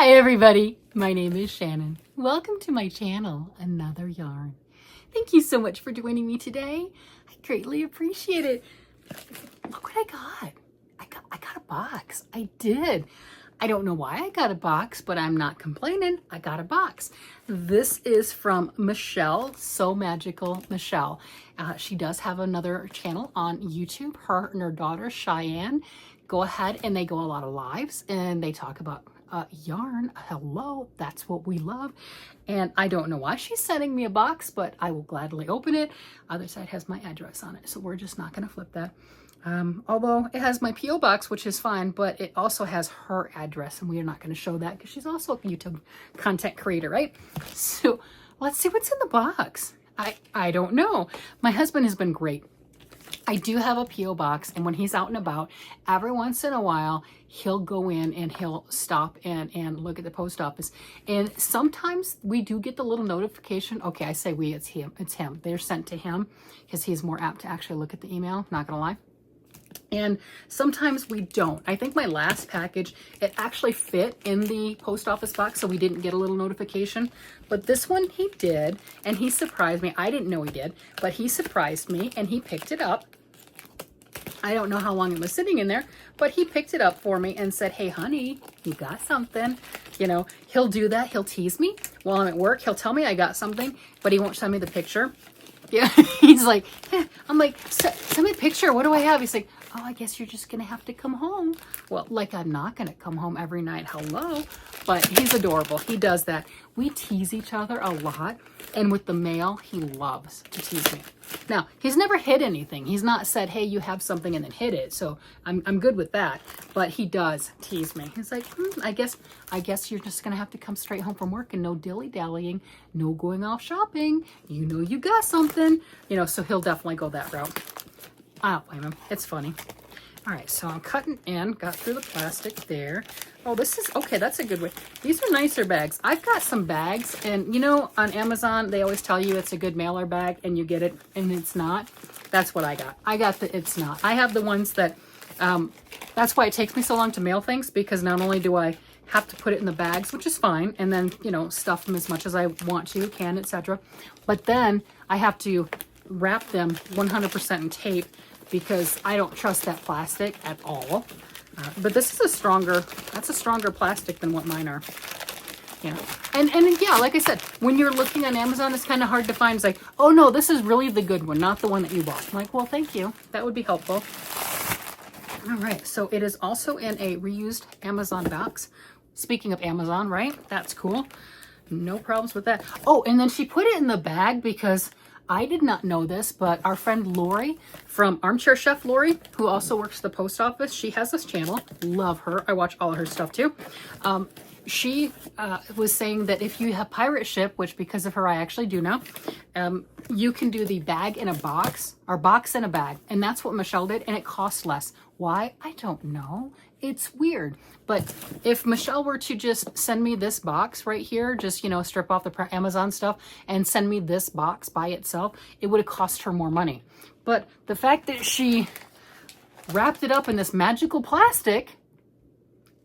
Hi everybody, my name is Shannon. Welcome to my channel, Another Yarn. Thank you so much for joining me today. I greatly appreciate it. Look what I got. I got a box. I did. I don't know why I got a box, but I'm not complaining. I got a box. This is from Michelle, So Magical Michelle. She does have another channel on YouTube, her and her daughter, ShiAnne. Go ahead and they go a lot of lives and they talk about yarn. Hello, that's what we love. And I don't know why she's sending me a box, but I will gladly open it. Other side has my address on it, so we're just not going to flip that. Although it has my P.O. box, which is fine, but it also has her address, and we are not going to show that because she's also a YouTube content creator, right? So let's see what's in the box. I don't know. My husband has been great. I do have a P.O. box, and when he's out and about, every once in a while, he'll go in and he'll stop and look at the post office. And sometimes we do get the little notification. Okay, I say we, it's him. It's him. They're sent to him because he's more apt to actually look at the email, not gonna lie. And sometimes we don't. I think my last package, it actually fit in the post office box, so we didn't get a little notification. But this one he did, and he surprised me. I didn't know he did, but he surprised me, and he picked it up. I don't know how long it was sitting in there, but he picked it up for me and said, hey, honey, you got something. You know, he'll do that. He'll tease me while I'm at work. He'll tell me I got something, but he won't send me the picture. Yeah, he's like, eh. I'm like, send me a picture. What do I have? He's like, oh, I guess you're just going to have to come home. Well, like I'm not going to come home every night. Hello. But he's adorable. He does that. We tease each other a lot. And with the mail, he loves to tease me. Now, he's never hid anything. He's not said, hey, you have something and then hid it. So I'm good with that. But he does tease me. He's like, I guess you're just going to have to come straight home from work and no dilly-dallying, no going off shopping. You know you got something. You know, so he'll definitely go that route. I don't blame him. It's funny. All right, so I'm cutting in, got through the plastic there. Oh, this is, okay, that's a good way. These are nicer bags. I've got some bags, and you know, on Amazon, they always tell you it's a good mailer bag, and you get it, and it's not. That's what I got. I got the it's not. I have the ones that, that's why it takes me so long to mail things, because not only do I have to put it in the bags, which is fine, and then, you know, stuff them as much as I want to, can, etc. But then I have to wrap them 100% in tape, because I don't trust that plastic at all. But this is a stronger, that's a stronger plastic than what mine are. You know, and yeah, like I said, when you're looking on Amazon, it's kind of hard to find. It's like, oh no, this is really the good one, not the one that you bought. I'm like, well, thank you. That would be helpful. All right, so it is also in a reused Amazon box. Speaking of Amazon, right? That's cool. No problems with that. Oh, and then she put it in the bag because I did not know this, but our friend Lori from Armchair Chef Lori, who also works at the post office, she has this channel. Love her. I watch all of her stuff too. She was saying that if you have pirate ship, which because of her I actually do now, you can do the bag in a box or box in a bag. And that's what Michelle did, and it costs less. Why? I don't know. It's weird. But if Michelle were to just send me this box right here, just, you know, strip off the Amazon stuff and send me this box by itself, it would have cost her more money. But the fact that she wrapped it up in this magical plastic,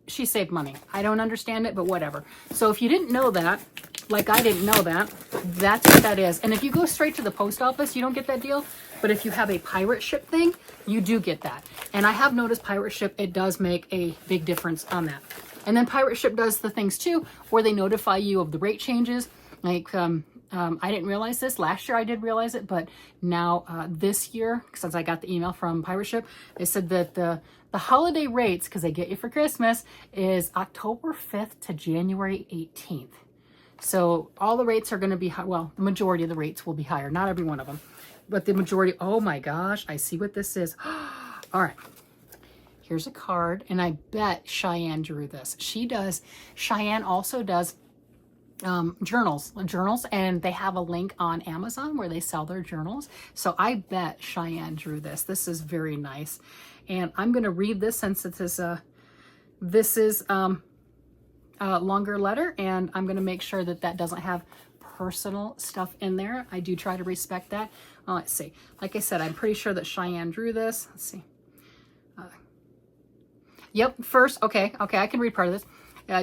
she saved money. I don't understand it, but whatever. So if you didn't know that, like I didn't know that, that's what that is. And if you go straight to the post office, you don't get that deal. But if you have a pirate ship thing, you do get that. And I have noticed pirate ship, it does make a big difference on that. And then pirate ship does the things too, where they notify you of the rate changes. Like, I didn't realize this. Last year I did realize it, but now this year, since I got the email from pirate ship, they said that the holiday rates, because they get you for Christmas, is October 5th to January 18th. So all the rates are going to be high. Well, the majority of the rates will be higher. Not every one of them, but the majority. Oh my gosh, I see what this is. All right. Here's a card, and I bet ShiAnne drew this. She does. ShiAnne also does journals, and they have a link on Amazon where they sell their journals. So I bet ShiAnne drew this. This is very nice, and I'm going to read this since it is this is a longer letter, and I'm going to make sure that that doesn't have personal stuff in there. I do try to respect that. Let's see. Like I said, I'm pretty sure that ShiAnne drew this. Let's see. Yep, first, okay, I can read part of this.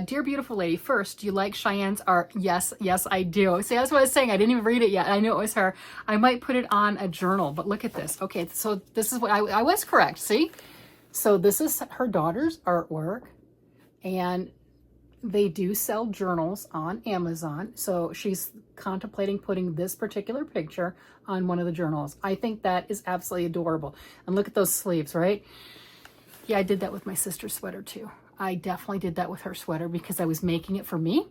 Dear beautiful lady, first, do you like Cheyenne's art? Yes, yes, I do. See, that's what I was saying. I didn't even read it yet. I knew it was her. I might put it on a journal, but look at this. Okay, so this is what I was correct. See? So this is her daughter's artwork, and they do sell journals on Amazon. So she's contemplating putting this particular picture on one of the journals. I think that is absolutely adorable. And look at those sleeves, right? Yeah, I did that with my sister's sweater too. I definitely did that with her sweater because I was making it for me.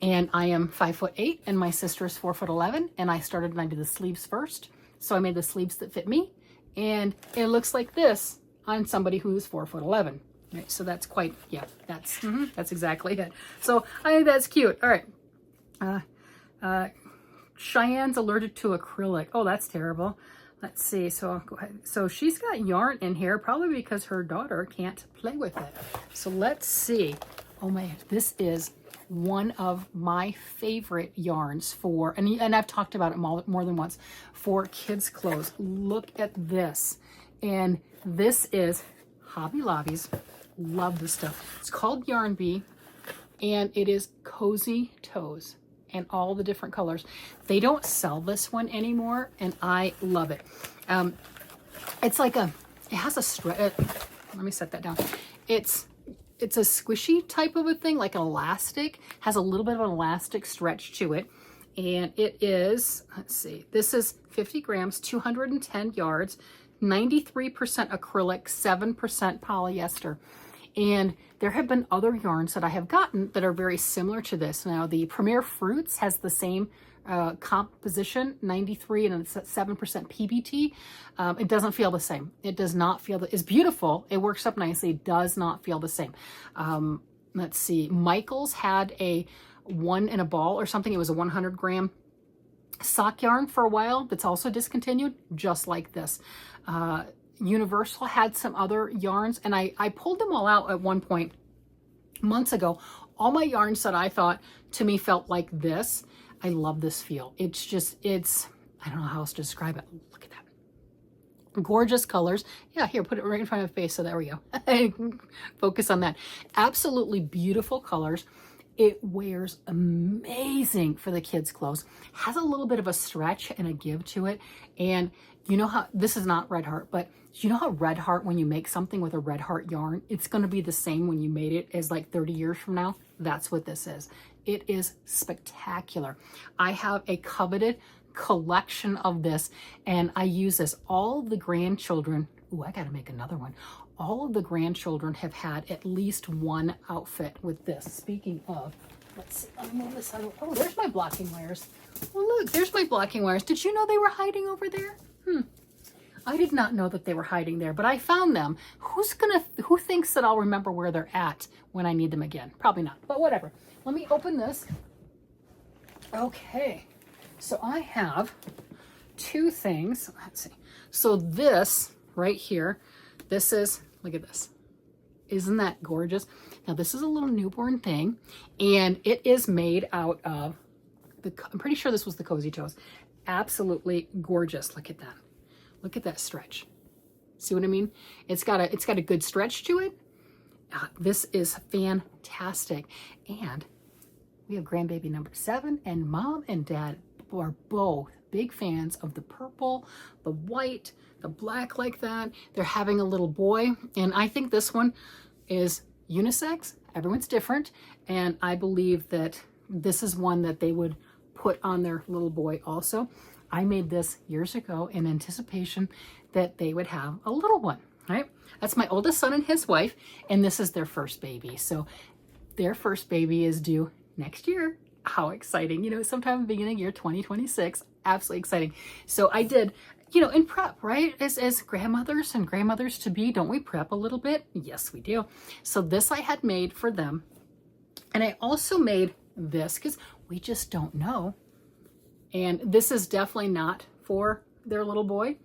And I am 5'8" and my sister is 4'11", and I started and I did the sleeves first. So I made the sleeves that fit me, and it looks like this on somebody who's 4'11". Right, so that's quite, yeah, that's exactly it. So I think that's cute. All right. Cheyenne's allergic to acrylic. Oh, that's terrible. Let's see. So go ahead. So she's got yarn in here, probably because her daughter can't play with it. So let's see. Oh my, this is one of my favorite yarns for, and I've talked about it more than once, for kids' clothes. Look at this. And this is Hobby Lobby's. Love this stuff. It's called Yarn Bee, and it is Cozy Toes, and all the different colors. They don't sell this one anymore, and I love it. It's like it has a stretch. Let me set that down. It's a squishy type of a thing, like an elastic. Has a little bit of an elastic stretch to it, and it is, let's see, this is 50 grams, 210 yards, 93% acrylic, 7% polyester. And there have been other yarns that I have gotten that are very similar to this. Now, the Premier Fruits has the same composition, 93 and 7% PBT. It doesn't feel the same. It does not feel, it's beautiful. It works up nicely. It does not feel the same. Let's see. Michael's had a 1 in a ball or something. It was a 100 gram sock yarn for a while that's also discontinued, just like this. Universal had some other yarns, and I pulled them all out at one point months ago. All my yarns that I thought to me felt like this. I love this feel. It's just, I don't know how else to describe it. Look at that. Gorgeous colors. Yeah, here, put it right in front of my face. So there we go. Focus on that. Absolutely beautiful colors. It wears amazing for the kids' clothes. Has a little bit of a stretch and a give to it. And you know how, this is not Red Heart, but you know how Red Heart, when you make something with a Red Heart yarn, it's going to be the same when you made it as like 30 years from now? That's what this is. It is spectacular. I have a coveted collection of this, and I use this. All the grandchildren, ooh, I got to make another one. All of the grandchildren have had at least one outfit with this. Speaking of, let's see, let me move this out. Oh, there's my blocking wires. Well, look, there's my blocking wires. Did you know they were hiding over there? I did not know that they were hiding there, but I found them. Who thinks that I'll remember where they're at when I need them again? Probably not, but whatever. Let me open this. Okay, so I have two things. Let's see. So this right here, this is, look at this. Isn't that gorgeous? Now this is a little newborn thing, and it is made out of I'm pretty sure this was the Cozy Toes. Absolutely gorgeous. Look at that. Look at that stretch. See what I mean? It's got a good stretch to it. This is fantastic. And we have grandbaby number 7, and mom and dad are both big fans of the purple, the white, the black like that. They're having a little boy, and I think this one is unisex. Everyone's different, and I believe that this is one that they would put on their little boy also. I made this years ago in anticipation that they would have a little one, right? That's my oldest son and his wife, and this is their first baby. So their first baby is due next year. How exciting. You know, sometime in the beginning of year 2026. Absolutely exciting. So I did, you know, in prep, right? As grandmothers and grandmothers to be, don't we prep a little bit? Yes, we do. So this I had made for them. And I also made this because we just don't know. And this is definitely not for their little boy,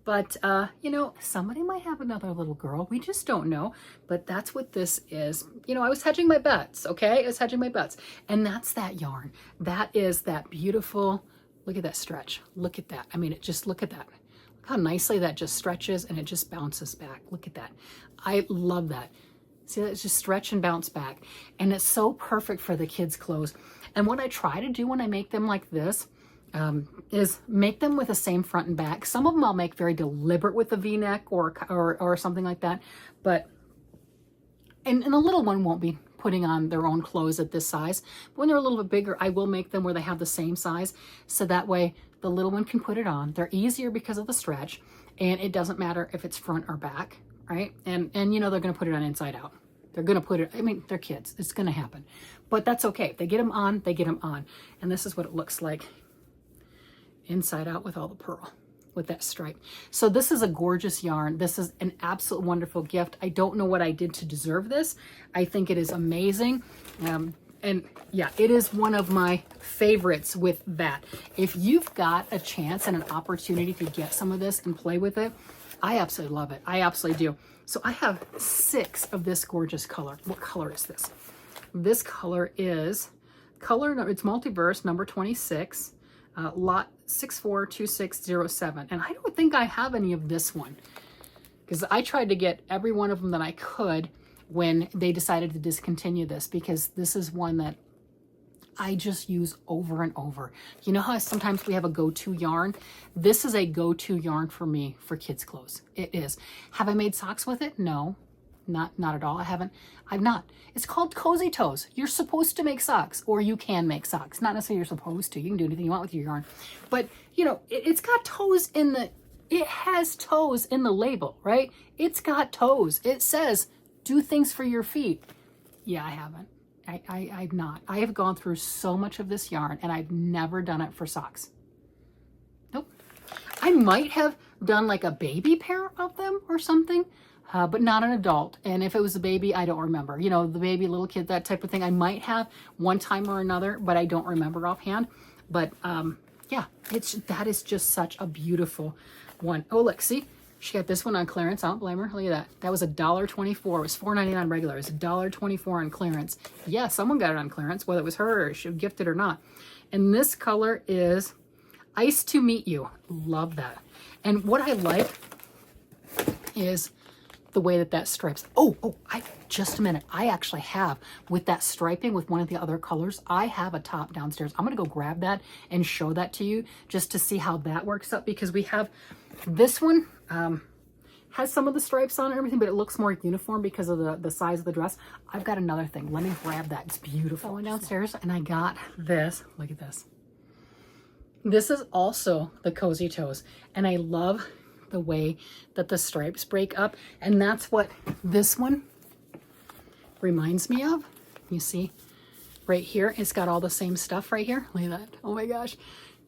but you know, somebody might have another little girl. We just don't know, but that's what this is. You know, I was hedging my bets, okay? I was hedging my bets, and that's that yarn. That is that beautiful, look at that stretch. Look at that. I mean, look at that. Look how nicely that just stretches and it just bounces back. Look at that. I love that. See, it's just stretch and bounce back. And it's so perfect for the kids' clothes. And what I try to do when I make them like this is make them with the same front and back. Some of them I'll make very deliberate with a V-neck or something like that. But, and a little one won't be putting on their own clothes at this size. But when they're a little bit bigger, I will make them where they have the same size. So that way the little one can put it on. They're easier because of the stretch. And it doesn't matter if it's front or back, right? And you know, they're going to put it on inside out. They're going to put it, I mean, they're kids. It's going to happen. But that's okay. If they get them on, they get them on. And this is what it looks like inside out with all the pearl, with that stripe. So this is a gorgeous yarn. This is an absolute wonderful gift. I don't know what I did to deserve this. I think it is amazing. And yeah, it is one of my favorites with that. If you've got a chance and an opportunity to get some of this and play with it, I absolutely love it. I absolutely do. So I have 6 of this gorgeous color. What color is this? This color is it's multiverse number 26, lot 642607. And I don't think I have any of this one because I tried to get every one of them that I could when they decided to discontinue this, because this is one that I just use over and over. You know how sometimes we have a go-to yarn? This is a go-to yarn for me for kids' clothes. It is. Have I made socks with it? No, not at all. I've not. It's called Cozy Toes. You're supposed to make socks, or you can make socks. Not necessarily you're supposed to. You can do anything you want with your yarn. But, you know, it's got toes in the, it has toes in the label, right? It's got toes. It says, do things for your feet. Yeah, I haven't. I've not. I have gone through so much of this yarn and I've never done it for socks. Nope. I might have done like a baby pair of them or something, but not an adult. And if it was a baby, I don't remember. You know, the baby, little kid, that type of thing. I might have one time or another, but I don't remember offhand. But yeah, that is just such a beautiful one. Oh, look, see? She got this one on clearance. I don't blame her. Look at that. That was $1.24. It was $4.99 regular. It was $1.24 on clearance. Yeah, someone got it on clearance, whether it was her or she gifted or not. And this color is Ice to Meet You. Love that. And what I like is the way that stripes. Just a minute. I actually have, with that striping with one of the other colors, I have a top downstairs. I'm going to go grab that and show that to you just to see how that works up, because we have this one has some of the stripes on it and everything, but it looks more uniform because of the size of the dress. I've got another thing. Let me grab that. It's beautiful. I went downstairs and I got this. Look at this. This is also the Cozy Toes, and I love the way that the stripes break up, and that's what this one reminds me of. You see right here, it's got all the same stuff right here. Look at that. Oh my gosh.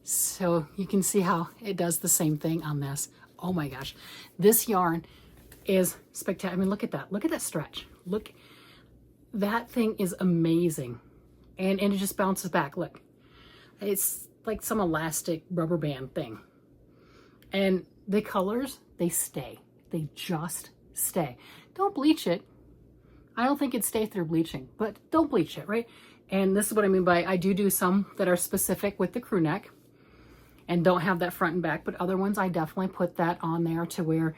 So you can see how it does the same thing on this. Oh my gosh. This yarn is spectacular. I mean, look at that. Look at that stretch. Look, that thing is amazing. And it just bounces back. Look, it's like some elastic rubber band thing. And the colors, they stay. They just stay. Don't bleach it. I don't think it'd stay through bleaching, but don't bleach it, right? And this is what I mean by, I do some that are specific with the crew neck and don't have that front and back, but other ones I definitely put that on there to where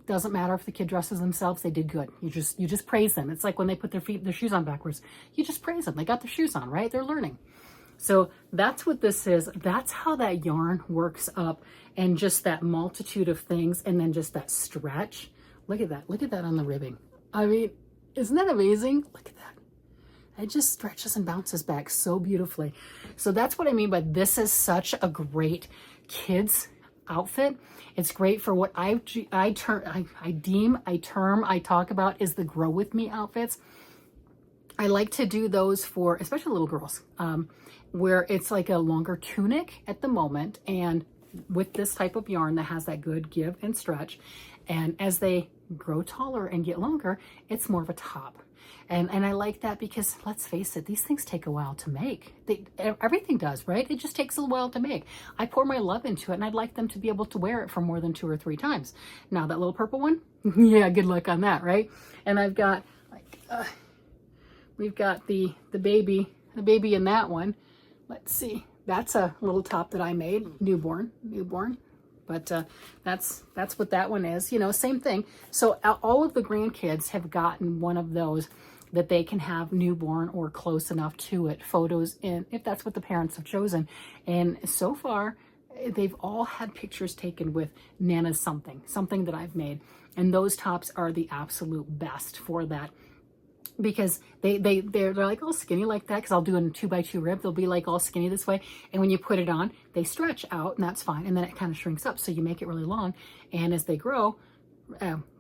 doesn't matter if the kid dresses themselves, they did good. You just praise them. It's like when they put their shoes on backwards. You just praise them. They got their shoes on, right? They're learning. So that's what this is. That's how that yarn works up, and just that multitude of things, and then just that stretch. Look at that. Look at that on the ribbing. I mean, isn't that amazing? Look at that. It just stretches and bounces back so beautifully. So that's what I mean by this is such a great kids outfit. It's great for what I talk about is the grow with me outfits. I like to do those for especially little girls, where it's like a longer tunic at the moment, and with this type of yarn that has that good give and stretch, and as they grow taller and get longer, it's more of a top. And I like that because, let's face it, these things take a while to make. Everything does, right? It just takes a while to make. I pour my love into it, and I'd like them to be able to wear it for more than 2 or 3 times. Now, that little purple one, yeah, good luck on that, right? And I've got, like, we've got the baby in that one. Let's see. That's a little top that I made, newborn. But that's what that one is. You know, same thing. So all of the grandkids have gotten one of those that they can have newborn or close enough to it photos in, if that's what the parents have chosen. And so far, they've all had pictures taken with Nana's something that I've made. And those tops are the absolute best for that, because they're like all skinny like that, because I'll do a 2x2 rib. They'll be like all skinny this way, and when you put it on, they stretch out, and that's fine, and then it kind of shrinks up, so you make it really long, and as they grow,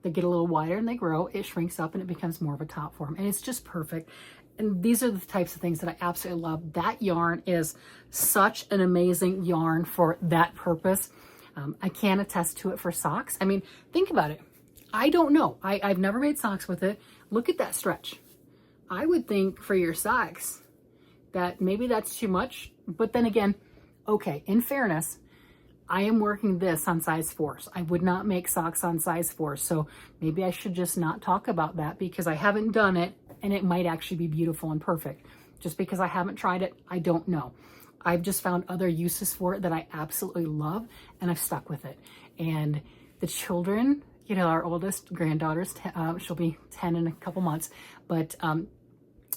they get a little wider and they grow, it shrinks up and it becomes more of a top for them, and it's just perfect. And these are the types of things that I absolutely love. That yarn is such an amazing yarn for that purpose. I can attest to it for socks. I mean, think about it. I don't know. I've never made socks with it. Look at that stretch. I would think for your socks that maybe that's too much. But then again, okay, in fairness, I am working this on size 4s. I would not make socks on size 4. So maybe I should just not talk about that, because I haven't done it, and it might actually be beautiful and perfect. Just because I haven't tried it, I don't know. I've just found other uses for it that I absolutely love, and I've stuck with it. And the children, you know, our oldest granddaughter's, she'll be 10 in a couple months, but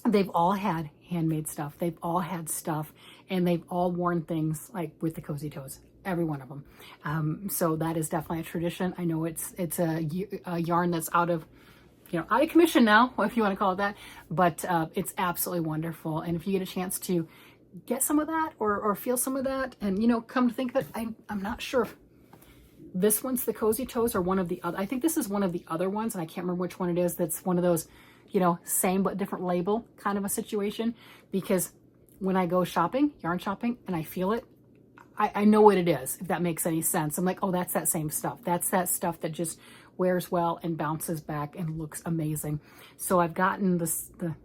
they've all had handmade stuff. They've all had stuff, and they've all worn things like with the cozy toes, every one of them. So that is definitely a tradition. I know it's a yarn that's out of commission now, if you want to call it that, but it's absolutely wonderful. And if you get a chance to get some of that or feel some of that, and, you know, come to think of it, I'm not sure if this one's the cozy toes or one of the other. I think this is one of the other ones, and I can't remember which one it is. That's one of those, you know, same but different label kind of a situation, because when I go shopping, yarn shopping, and I feel it, I know what it is, if that makes any sense. I'm like, oh, that's that same stuff. That's that stuff that just wears well and bounces back and looks amazing. So I've gotten the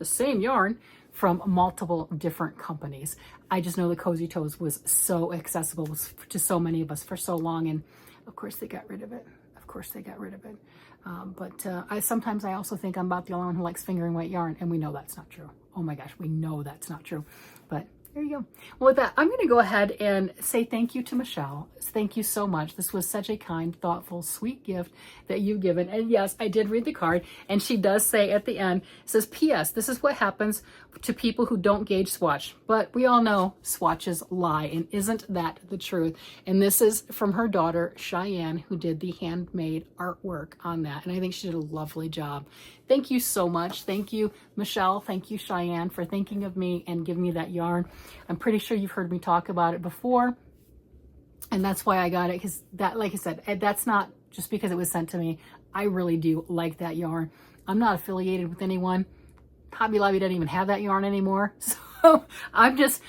same yarn from multiple different companies. I just know the Cozy Toes was so accessible to so many of us for so long, and of course they got rid of it. Of course they got rid of it. But sometimes I also think I'm about the only one who likes fingering weight yarn, and we know that's not true. Oh my gosh, we know that's not true. But there you go. Well, with that, I'm going to go ahead and say thank you to Michelle. Thank you so much. This was such a kind, thoughtful, sweet gift that you've given. And yes, I did read the card, and she does say at the end, it says, P.S. This is what happens to people who don't gauge swatch. But we all know swatches lie, and isn't that the truth? And this is from her daughter, ShiAnne, who did the handmade artwork on that. And I think she did a lovely job. Thank you so much. Thank you, Michelle. Thank you, ShiAnne, for thinking of me and giving me that yarn. I'm pretty sure you've heard me talk about it before, and that's why I got it, because that, like I said, that's not just because it was sent to me. I really do like that yarn. I'm not affiliated with anyone. Hobby Lobby doesn't even have that yarn anymore. So I'm just,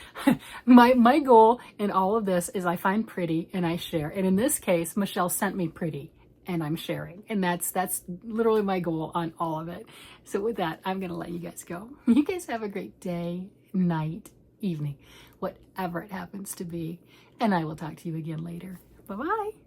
my goal in all of this is I find pretty and I share. And in this case, Michelle sent me pretty, and I'm sharing. And that's literally my goal on all of it. So with that, I'm going to let you guys go. You guys have a great day, night, evening, whatever it happens to be. And I will talk to you again later. Bye-bye.